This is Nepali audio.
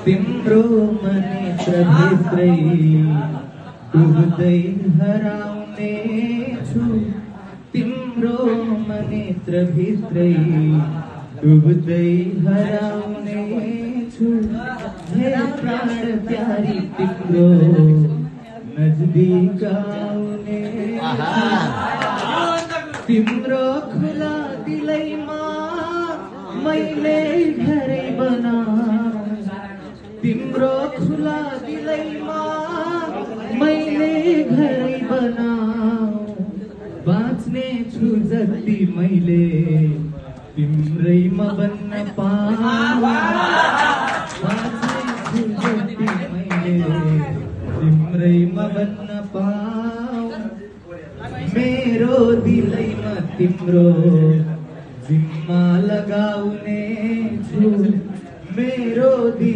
तिम्रो मनेत्रभित्रै डुब्दै हराउने छु तिम्रो मनेत्रभित्रै डुब्दै हराउने छु हे प्राण प्यारी तिम्रो नजदीक आउने तिम्रो खुला दिलैमा मैले घरै बनाऊ तिम्रो खुला दिलैमा मैले घरै बनाऊ बाँच्ने छु जति मैले तिम्रैमा बन्न पाऊ बाँच्ने छु जति मैले तिम्रैमा बन्न पाऊ मेरो दिलैमा तिम्रो जिम्मा लगाउने छु मेरो दिल